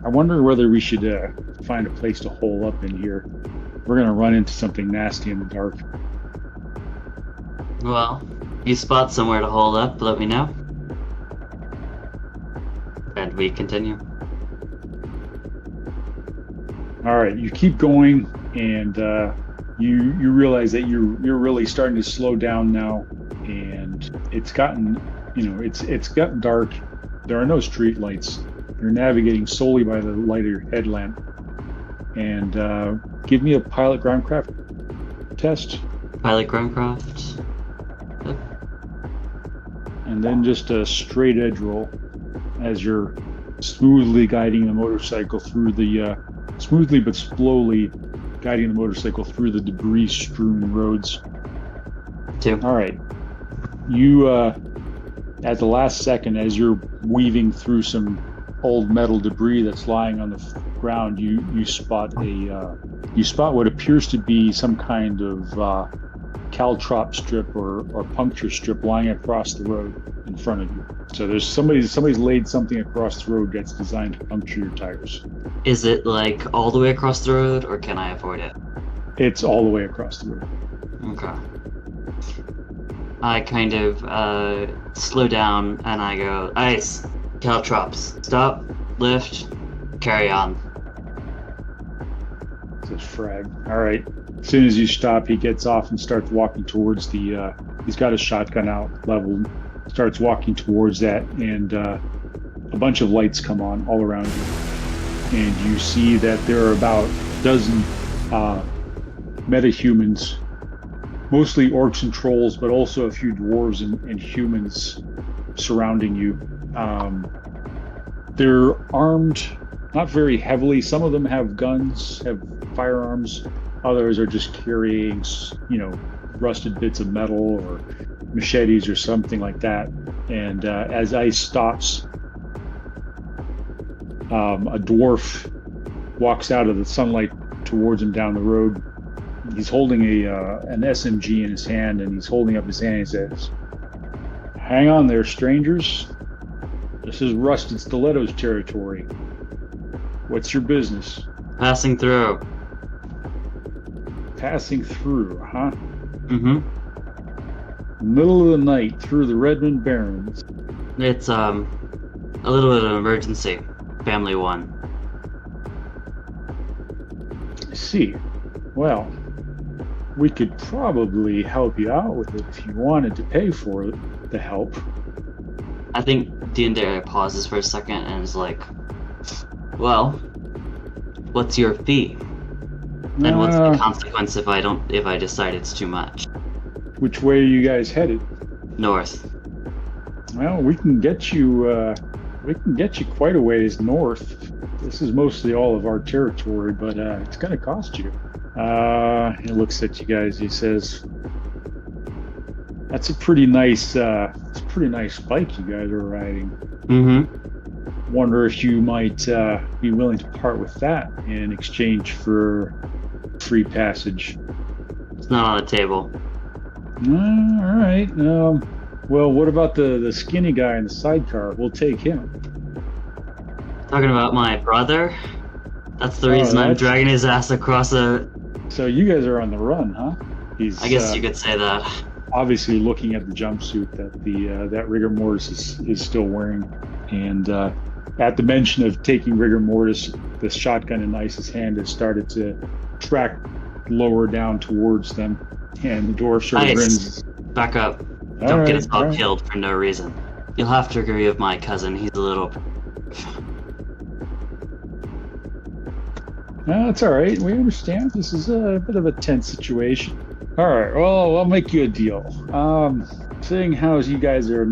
wonder whether we should find a place to hole up in here. We're gonna run into something nasty in the dark. Well, you spot somewhere to hold up, let me know. And we continue. All right, you keep going, and you realize that you're really starting to slow down now, and it's gotten dark. There are no street lights. You're navigating solely by the light of your headlamp. And give me a pilot groundcraft test. Pilot groundcraft. Yep. And then just a straight edge roll as you're smoothly guiding the motorcycle through smoothly but slowly guiding the motorcycle through the debris-strewn roads. 2. All right. You, at the last second, as you're weaving through some old metal debris that's lying on the ground, you spot what appears to be some kind of caltrop strip or puncture strip lying across the road in front of you. So there's somebody's laid something across the road that's designed to puncture your tires. Is it like all the way across the road, or can I avoid it? It's all the way across the road. Okay. I kind of slow down and I go, Ice, caltrops, stop, lift, carry on. Says Frag. All right. As soon as you stop, he gets off and starts walking towards he's got his shotgun out leveled, starts walking towards that, and a bunch of lights come on all around you. And you see that there are about a dozen metahumans, mostly orcs and trolls, but also a few dwarves and humans surrounding you. They're armed, not very heavily. Some of them have guns, have firearms. Others are just carrying, rusted bits of metal or machetes or something like that. And as Ice stops, a dwarf walks out of the sunlight towards him down the road. He's holding an SMG in his hand, and he's holding up his hand and he says, "Hang on there, strangers. This is Rusted Stiletto's territory. What's your business?" Passing through. Passing through, huh? Mm-hmm. Middle of the night through the Redmond Barrens. It's a little bit of an emergency. Family one. I see. Well, we could probably help you out with it if you wanted to pay for the help. I think Diandere pauses for a second and is like, well, what's your fee? And what's the consequence if I decide it's too much? Which way are you guys headed? North. Well, we can get you quite a ways north this is mostly all of our territory, but it's going to cost you. He looks at you guys. He says, "That's a pretty nice bike you guys are riding. Mm-hmm. Wonder if you might be willing to part with that in exchange for free passage." It's not on the table. All right. Well, what about the skinny guy in the sidecar? We'll take him. Talking about my brother? That's the reason I'm dragging his ass across a... So you guys are on the run, huh? I guess you could say that. Obviously looking at the jumpsuit that rigor mortis is still wearing. And at the mention of taking rigor mortis, the shotgun in Ice's hand has started to track lower down towards them. And the dwarf sort of grins. Back up. Don't get us all killed for no reason. You'll have to agree with my cousin. He's a little... No, it's all right. We understand. This is a bit of a tense situation. All right. Well, I'll make you a deal. Seeing how you guys are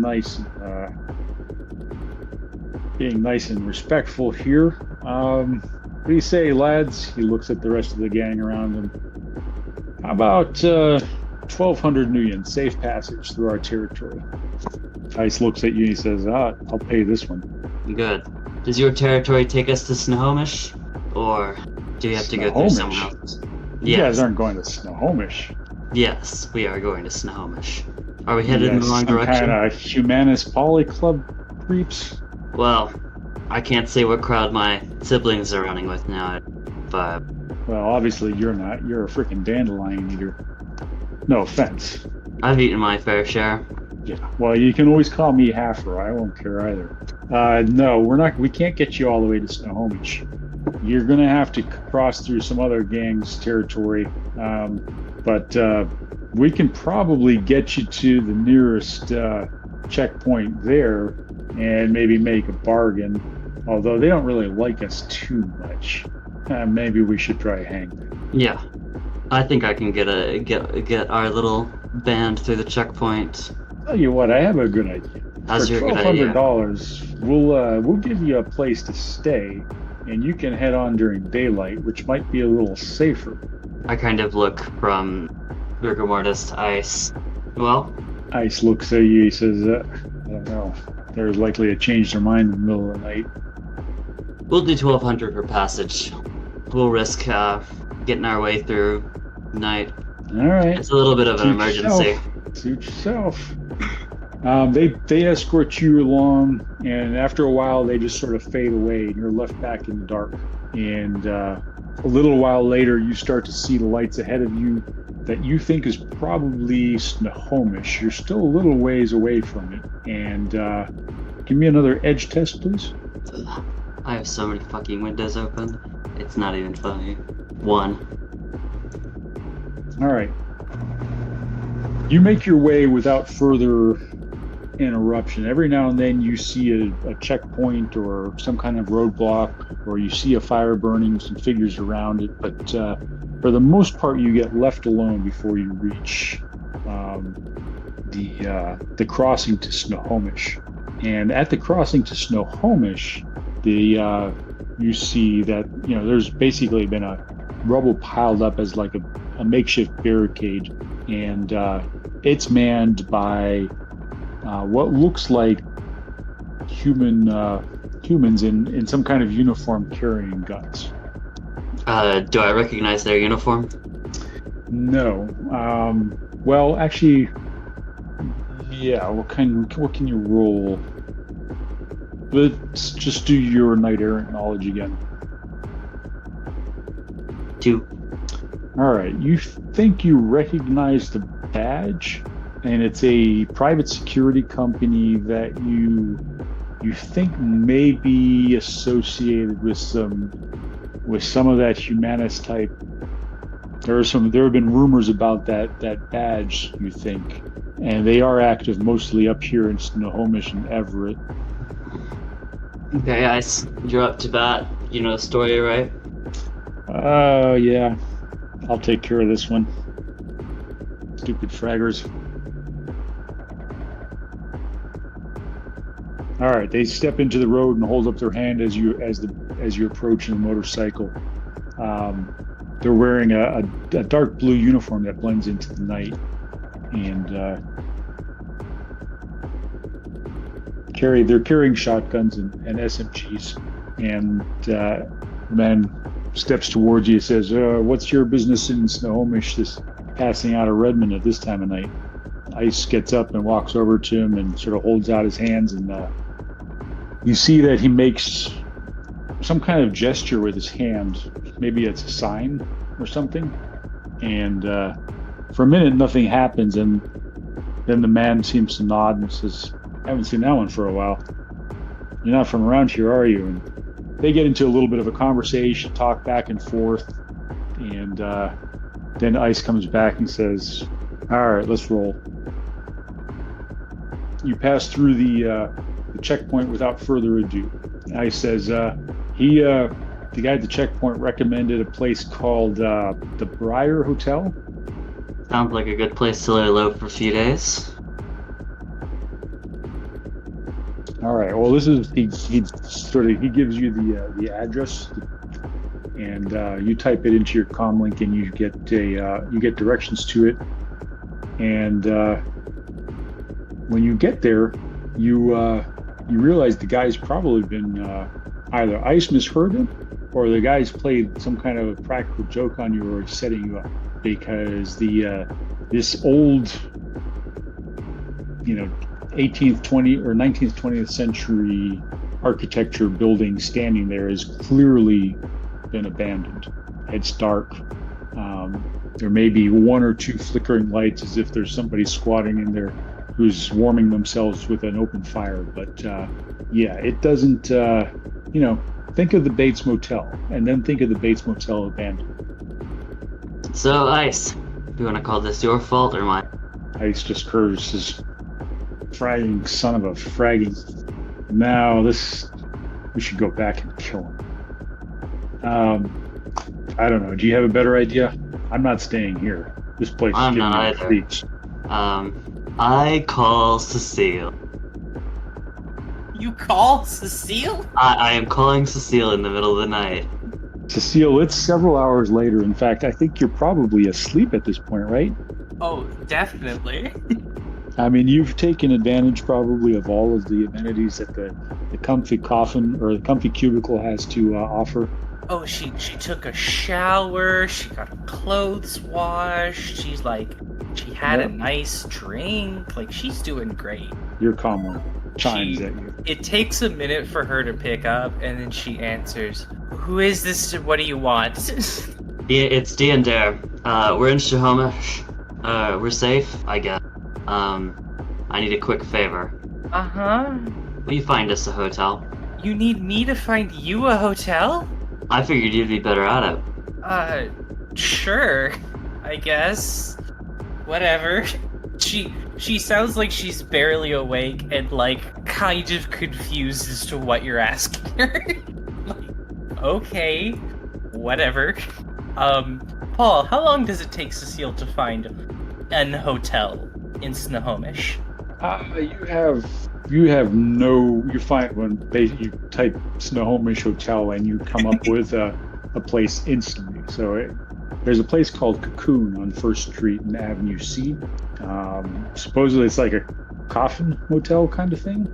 being nice and respectful here. What do you say, lads? He looks at the rest of the gang around him. How about 1,200 Nuyen, safe passage through our territory? Ice looks at you and he says, I'll pay this one. Good. Does your territory take us to Snohomish? Or do you have to go through someone else? You guys aren't going to Snohomish. Yes, we are going to Snohomish. Are we headed in the wrong direction? Kind of Humanist Poly Club creeps? Well, I can't say what crowd my siblings are running with now, but... Well, obviously you're not. You're a freaking dandelion eater. No offense. I've eaten my fair share. Yeah, well, you can always call me Halfer. I won't care either. No, we can't get you all the way to Snohomish. You're going to have to cross through some other gang's territory, but we can probably get you to the nearest checkpoint there and maybe make a bargain, although they don't really like us too much. Maybe we should try hang. Yeah, I think I can get our little band through the checkpoint. Tell you what, I have a good idea. How's For your good idea? $1,200, we'll give you a place to stay, and you can head on during daylight, which might be a little safer. I kind of look from rigor mortis to Ice. Well? Ice looks at you, he says, I don't know. They're likely to change their mind in the middle of the night. We'll do 1,200 per passage. We'll risk getting our way through night. All right. It's a little bit of an emergency. Suit yourself. They escort you along, and after a while, they just sort of fade away, and you're left back in the dark. And a little while later, you start to see the lights ahead of you that you think is probably Snohomish. You're still a little ways away from it. And give me another edge test, please. I have so many fucking windows open. It's not even funny. 1. All right. You make your way without further interruption. Every now and then you see a checkpoint or some kind of roadblock, or you see a fire burning, some figures around it, but for the most part you get left alone before you reach the crossing to Snohomish. And at the crossing to Snohomish, you see that there's basically been a rubble piled up as like a makeshift barricade, and it's manned by what looks like humans in some kind of uniform carrying guns. Do I recognize their uniform? No. Well, actually, yeah. What can you roll? Let's just do your knight errant knowledge again. 2. All right. You think you recognize the badge, and it's a private security company that you think may be associated with some of that humanist type. There have been rumors about that badge, you think, and they are active mostly up here in Snohomish and Everett. Okay, Ice, you're up to bat. You know the story, right? Yeah. I'll take care of this one. Stupid fraggers. All right, they step into the road and hold up their hand as as you approach in a motorcycle. They're wearing a dark blue uniform that blends into the night, and they're carrying shotguns and SMGs. And the man steps towards you and says, "What's your business in Snohomish, this passing out of Redmond at this time of night?" Ice gets up and walks over to him and sort of holds out his hands, and you see that he makes some kind of gesture with his hand. Maybe it's a sign or something. And for a minute, nothing happens, and then the man seems to nod and says, "I haven't seen that one for a while. You're not from around here, are you?" And they get into a little bit of a conversation, talk back and forth, and then Ice comes back and says, "All right, let's roll." You pass through the checkpoint without further ado. Ice says, the guy at the checkpoint recommended a place called the Briar Hotel. Sounds like a good place to lay low for a few days. All right. Well, this is he gives you the address, and you type it into your comlink, and you get directions to it. And when you get there, you realize the guy's probably been either Ice misheard him, or the guy's played some kind of a practical joke on you, or setting you up, because this old 18th, 20th, or 19th, 20th century architecture building standing there has clearly been abandoned. It's dark. There may be one or two flickering lights, as if there's somebody squatting in there who's warming themselves with an open fire. But it doesn't. Think of the Bates Motel, and then think of the Bates Motel abandoned. So, Ice, do you want to call this your fault or mine? Ice just curves his fragging son of a fragging. Now we should go back and kill him. I don't know. Do you have a better idea? I'm not staying here. This place is giving me the creeps. I call Cecile. You call Cecile? I am calling Cecile in the middle of the night. Cecile, it's several hours later. In fact, I think you're probably asleep at this point, right? Oh, definitely. I mean, you've taken advantage probably of all of the amenities that the comfy coffin or the comfy cubicle has to offer. Oh, she took a shower, she got her clothes washed, she had a nice drink, she's doing great. Your comm chimes at you. It takes a minute for her to pick up, and then she answers, "Who is this? What do you want?" It's D and Dare. We're in Snohomish. We're safe, I guess. I need a quick favor. Uh-huh. Will you find us a hotel? You need me to find you a hotel? I figured you'd be better at it. Sure. I guess. Whatever. She sounds like she's barely awake and kind of confused as to what you're asking her. Okay. Whatever. Paul, how long does it take Cecile to find an hotel in Snohomish? You find you type Snohomish Hotel and you come up with a place instantly. So there's a place called Cocoon on 1st Street and Avenue C. Supposedly it's like a coffin motel kind of thing.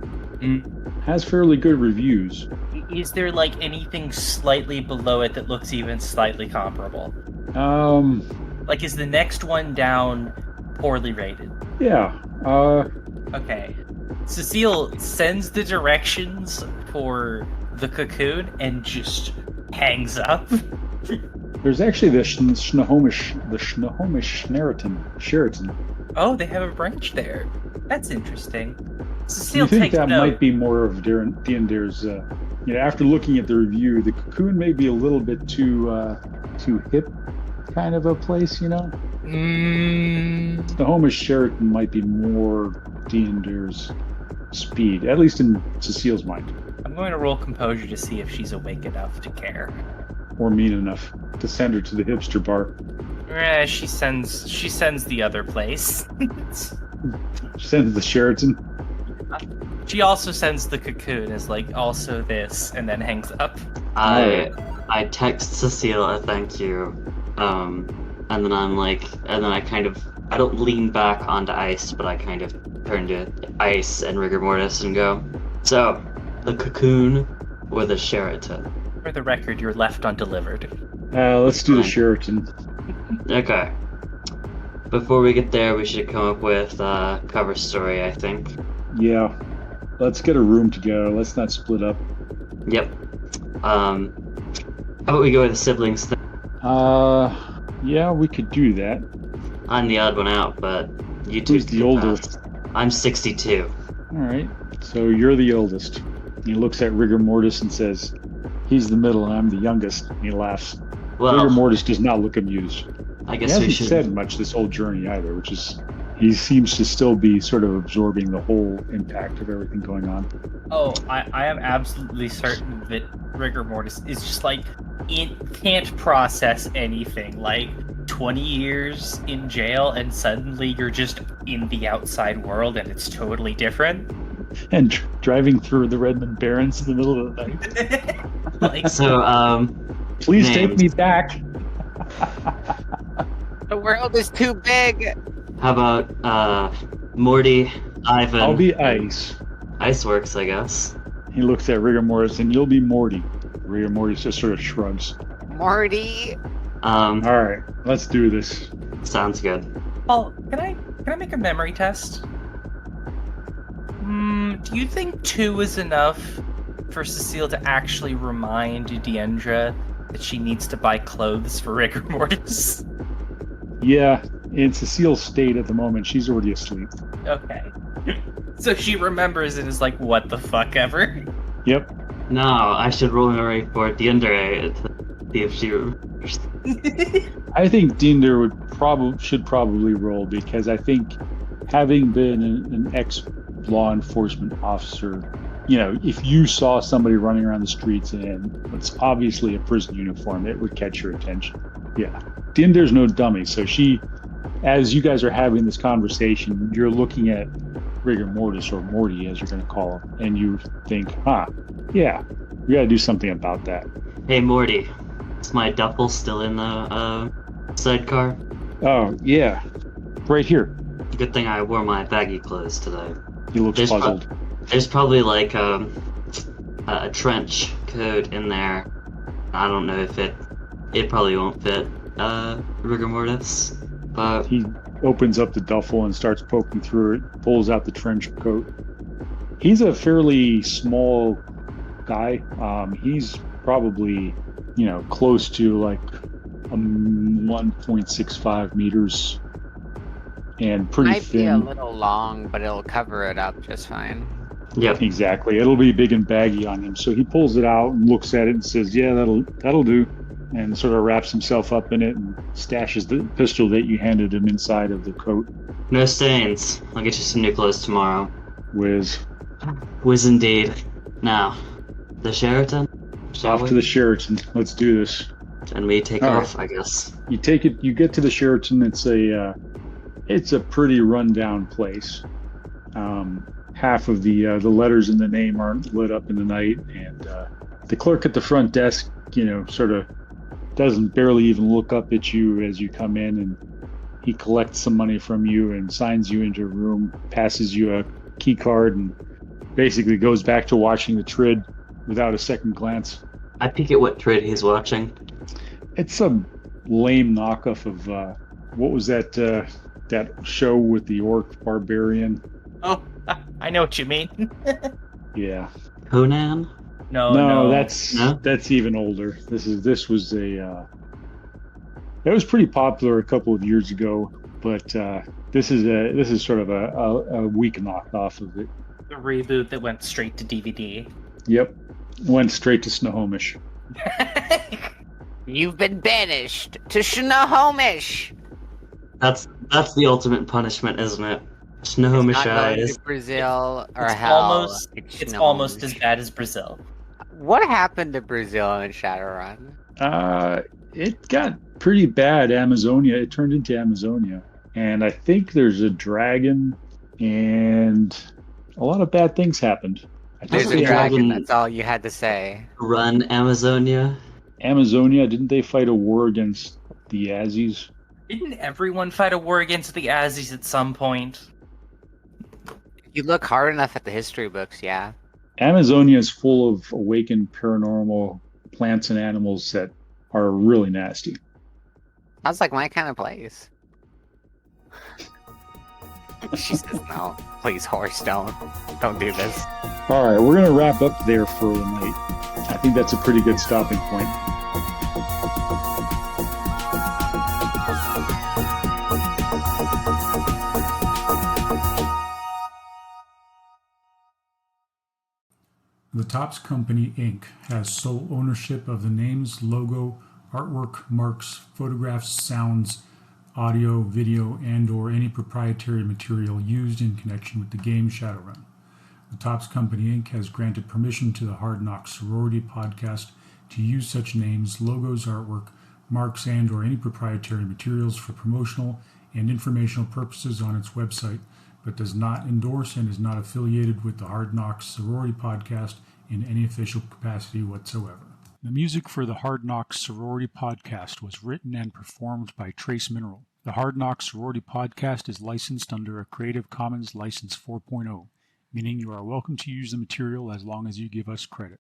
Has fairly good reviews. Is there anything slightly below it that looks even slightly comparable? Is the next one down poorly rated? Yeah. Okay. Cecile sends the directions for the Cocoon and just hangs up. There's actually the Snohomish Sheraton. Oh, they have a branch there. That's interesting. Cecile, you think that might be more of D&Dare's, after looking at the review, the Cocoon may be a little bit too hip kind of a place, Snohomish Sheraton might be more D&Dare's speed, at least in Cecile's mind. I'm going to roll composure to see if she's awake enough to care. Or mean enough to send her to the hipster bar. She sends the other place. Sends the Sheraton. She also sends the Cocoon as also this, and then hangs up. I text Cecile a thank you, and then I don't lean back onto ice, but I kind of turn to ice and rigor mortis and go, so, the cocoon or the Sheraton? For the record, you're left undelivered. Let's do the Sheraton. Okay. Before we get there, we should come up with a cover story, I think. Yeah. Let's get a room together. Let's not split up. Yep. How about we go with the siblings thing? Yeah, we could do that. I'm the odd one out, but you two. Who's the oldest? I'm 62. All right. So you're the oldest. He looks at rigor mortis and says, "He's the middle, and I'm the youngest." And he laughs. Well, rigor mortis does not look amused. I guess he we hasn't should. said much this whole journey either, which is he seems to still be sort of absorbing the whole impact of everything going on. Oh, I am absolutely certain that rigor mortis is just like it can't process anything. Like 20 years in jail and suddenly you're just in the outside world and it's totally different. And driving through the Redmond Barrens in the middle of the night. Like, So, Please names. take me back. The world is too big. How about Morty, Ivan? I'll be Ice. Ice works, I guess. He looks at rigor mortis and you'll be Morty. Rigor mortis just sort of shrugs. Morty. All right, let's do this. Sounds good. Paul, can I make a memory test? Do you think 2 is enough for Cecile to actually remind Deandra that she needs to buy clothes for rigor mortis? Yeah, in Cecile's state at the moment, she's already asleep. Okay. So she remembers it as like, what the fuck ever? Yep. No, I should roll memory for Deandra to see if she remembers. I think Dinder should probably roll because I think having been an ex-law enforcement officer, if you saw somebody running around the streets in what's obviously a prison uniform, it would catch your attention. Yeah. Dinder's no dummy, so as you guys are having this conversation, you're looking at rigor mortis, or Morty as you're going to call him, and you think, yeah, we got to do something about that. Hey, Morty, is my duffel still in the sidecar? Oh, yeah. Right here. Good thing I wore my baggy clothes today. He looks puzzled. There's probably like a trench coat in there. I don't know if it probably won't fit rigor mortis, but he opens up the duffel and starts poking through it, pulls out the trench coat. He's a fairly small guy. He's probably, close to like 1.65 meters and pretty Might thin. be a little long, but it'll cover it up just fine. Yep. Exactly. It'll be big and baggy on him. So he pulls it out and looks at it and says, "Yeah, that'll do," and sort of wraps himself up in it and stashes the pistol that you handed him inside of the coat. No stains. I'll get you some new clothes tomorrow. Whiz indeed. Now, the Sheraton? off to the Sheraton. Let's do this. And we take All off, right. I guess. You take it. You get to the Sheraton. It's a pretty rundown place. Half of the letters in the name aren't lit up in the night, and the clerk at the front desk, sort of doesn't barely even look up at you as you come in, and he collects some money from you and signs you into a room, passes you a key card, and basically goes back to watching the Trid without a second glance. I peek at what Trid he's watching. It's a lame knockoff of what was that show with the orc barbarian? Oh, I know what you mean. Yeah. Conan? No. That's even older. This was it was pretty popular a couple of years ago, but this is sort of a weak knockoff of it. The reboot that went straight to DVD. Yep, went straight to Snohomish. You've been banished to Snohomish. That's the ultimate punishment, isn't it? Snohomish Not going eyes. to Brazil or It's hell. it's almost as bad as Brazil. What happened to Brazil in Shadowrun? It got pretty bad. Amazonia. It turned into Amazonia, and I think there's a dragon, and a lot of bad things happened. There's a dragon, that's all you had to say. Run Amazonia. Amazonia, didn't they fight a war against the Azis? Didn't everyone fight a war against the Azis at some point? If you look hard enough at the history books, yeah. Amazonia is full of awakened paranormal plants and animals that are really nasty. Sounds like my kind of place. She says no. Please, horse, don't do this. All right, we're going to wrap up there for the night. I think that's a pretty good stopping point. The Topps Company, Inc. has sole ownership of the names, logo, artwork, marks, photographs, sounds, audio, video, and/or any proprietary material used in connection with the game Shadowrun. The Topps Company, Inc. has granted permission to the Hard Knocks Sorority podcast to use such names, logos, artwork, marks, and/or any proprietary materials for promotional and informational purposes on its website, but does not endorse and is not affiliated with the Hard Knocks Sorority podcast in any official capacity whatsoever. The music for the Hard Knocks Sorority podcast was written and performed by Trace Mineral. The Hard Knocks Sorority podcast is licensed under a Creative Commons License 4.0, meaning you are welcome to use the material as long as you give us credit.